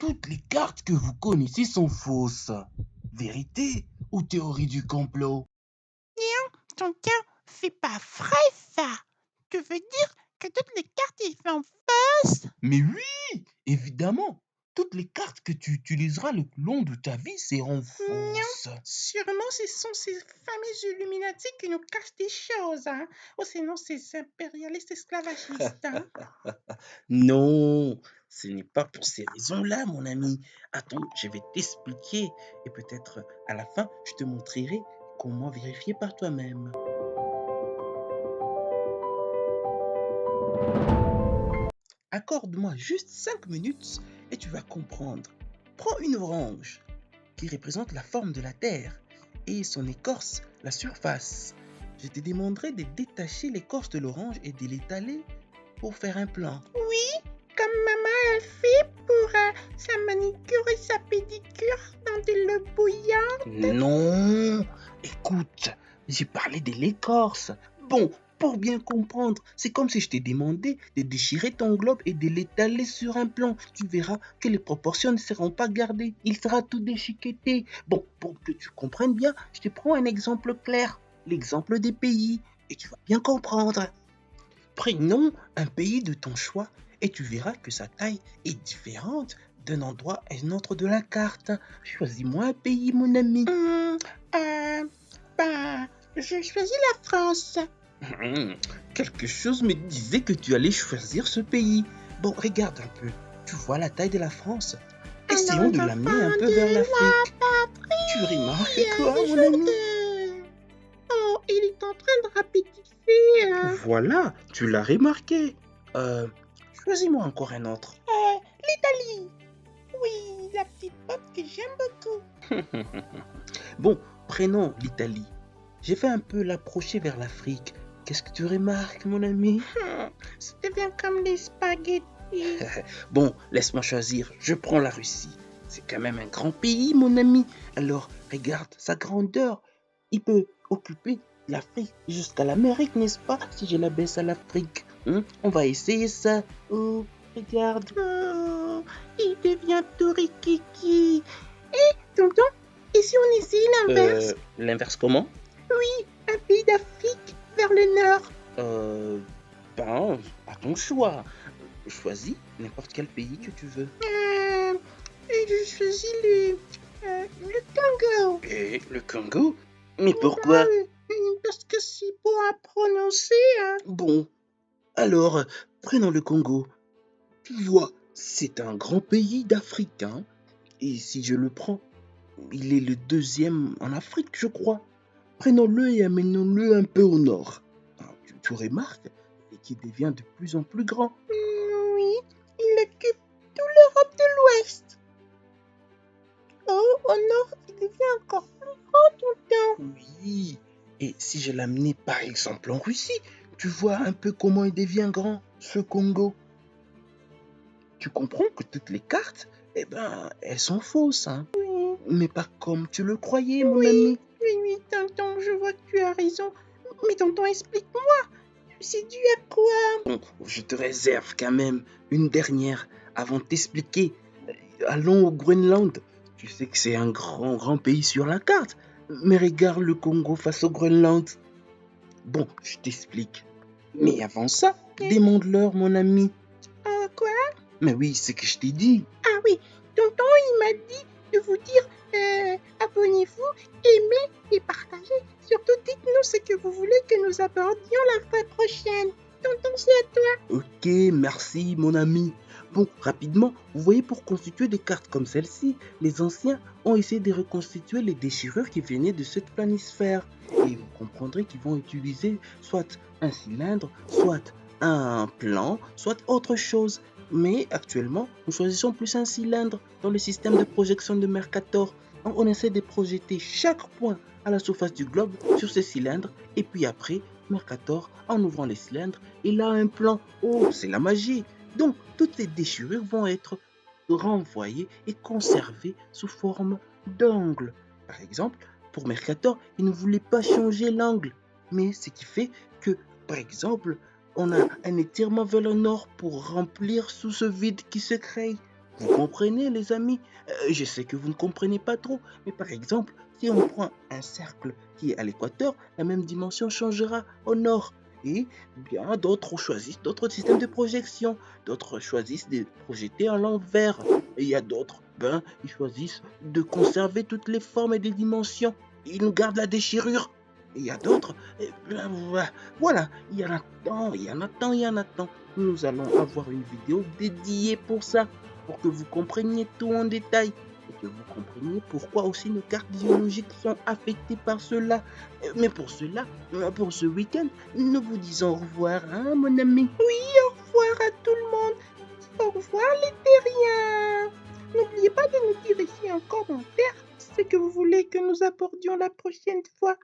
toutes les cartes que vous connaissez sont fausses. Vérité ou théorie du complot? Tonton, c'est pas vrai ça. Tu veux dire que toutes les cartes ils sont fausses? Mais oui, évidemment. Toutes les cartes que tu utiliseras le long de ta vie seront fausses. Sûrement ce sont ces fameux Illuminati qui nous cachent des choses, hein. Ou sinon ces impérialistes esclavagistes, hein. Non, ce n'est pas pour ces raisons-là, mon ami. Attends, je vais t'expliquer et peut-être à la fin, je te montrerai comment vérifier par toi-même. Accorde-moi juste 5 minutes et tu vas comprendre. Prends une orange qui représente la forme de la Terre et son écorce, la surface. Je te demanderai de détacher l'écorce de l'orange et de l'étaler pour faire un plan. Oui, comme maman elle fait pour sa manicure et sa pédicure dans de l'eau bouillante. Non, écoute, j'ai parlé de l'écorce. Bon, pour bien comprendre, c'est comme si je t'ai demandé de déchirer ton globe et de l'étaler sur un plan. Tu verras que les proportions ne seront pas gardées. Il sera tout déchiqueté. Bon, pour que tu comprennes bien, je te prends un exemple clair. L'exemple des pays. Et tu vas bien comprendre. Prenons un pays de ton choix et tu verras que sa taille est différente d'un endroit à un autre de la carte. Choisis-moi un pays, mon ami. Je choisis la France. Quelque chose me disait que tu allais choisir ce pays. Bon, regarde un peu. Tu vois la taille de la France. Essayons de l'amener un peu vers l'Afrique. Tu remarques quoi, mon ami? Oh, il est en train de rapetisser. Voilà, tu l'as remarqué. Choisis-moi encore un autre. L'Italie. Oui, la petite pop que j'aime beaucoup. Bon, prenons l'Italie. J'ai fait un peu l'approcher vers l'Afrique. Qu'est-ce que tu remarques, mon ami? Ça devient comme des spaghettis. Bon, laisse-moi choisir. Je prends la Russie. C'est quand même un grand pays, mon ami. Alors, regarde sa grandeur. Il peut occuper l'Afrique jusqu'à l'Amérique, n'est-ce pas? Si je la baisse à l'Afrique. On va essayer ça. Oh, regarde. Oh, il devient tout rikiki. Et, tonton, et si on essayait l'inverse? L'inverse comment? Oui, un pays d'Afrique vers le nord. Ben, à ton choix. Choisis n'importe quel pays que tu veux. Et je choisis le Congo. Et le Congo? Mais pourquoi? Parce que c'est beau à prononcer, hein. Bon, alors, prenons le Congo. Tu vois, c'est un grand pays d'Afrique, hein. Et si je le prends, il est le deuxième en Afrique, je crois. Prenons-le et amenons-le un peu au nord. Tu remarques qu'il devient de plus en plus grand. Oui, il occupe toute l'Europe de l'Ouest. Oh, au nord, il devient encore plus grand tout le temps. Oui, et si je l'amenais par exemple en Russie, tu vois un peu comment il devient grand, ce Congo. Tu comprends que toutes les cartes, eh ben, elles sont fausses, hein. Oui, Mais pas comme tu le croyais, mon ami. oui, tonton, je vois que tu as raison. Mais tonton, explique-moi, c'est dû à quoi? Bon, je te réserve quand même une dernière avant de t'expliquer. Allons au Groenland. Tu sais que c'est un grand pays sur la carte. Mais regarde le Congo face au Groenland. Bon, je t'explique. Mais avant ça, demande-leur, mon ami. Quoi? Mais oui, c'est que je t'ai dit. Ah oui, tonton, il m'a dit de vous dire abonnez-vous, aimez et partagez. Surtout, dites-nous ce que vous voulez que nous abordions la fois prochaine. Tonton, c'est à toi. Ok, merci, mon ami. Bon, rapidement, vous voyez, pour constituer des cartes comme celle-ci, les anciens ont essayé de reconstituer les déchirures qui venaient de cette planisphère. Et vous comprendrez qu'ils vont utiliser soit un cylindre, soit un plan, soit autre chose. Mais actuellement, nous choisissons plus un cylindre dans le système de projection de Mercator. On essaie de projeter chaque point à la surface du globe sur ce cylindre et puis après, Mercator, en ouvrant les cylindres, il a un plan. Oh, c'est la magie! Donc, toutes les déchirures vont être renvoyées et conservées sous forme d'angle. Par exemple, pour Mercator, il ne voulait pas changer l'angle. Mais ce qui fait que, par exemple, on a un étirement vers le nord pour remplir sous ce vide qui se crée. Vous comprenez, les amis? Je sais que vous ne comprenez pas trop, mais par exemple, si on prend un cercle qui est à l'équateur, la même dimension changera au nord. Et bien, d'autres choisissent d'autres systèmes de projection, d'autres choisissent de projeter à l'envers. Et il y a d'autres, ben, ils choisissent de conserver toutes les formes et les dimensions. Ils nous gardent la déchirure. Et il y a d'autres, eh ben, voilà, il y en a tant, il y en a tant, il y en a tant. Nous allons avoir une vidéo dédiée pour ça pour que vous compreniez tout en détail et que vous compreniez pourquoi aussi nos cartes biologiques sont affectées par cela. Mais pour cela, pour ce week-end, nous vous disons au revoir, hein, mon ami. Oui, au revoir à tout le monde. Au revoir les terriens. N'oubliez pas de nous dire ici en commentaire ce que vous voulez que nous abordions la prochaine fois.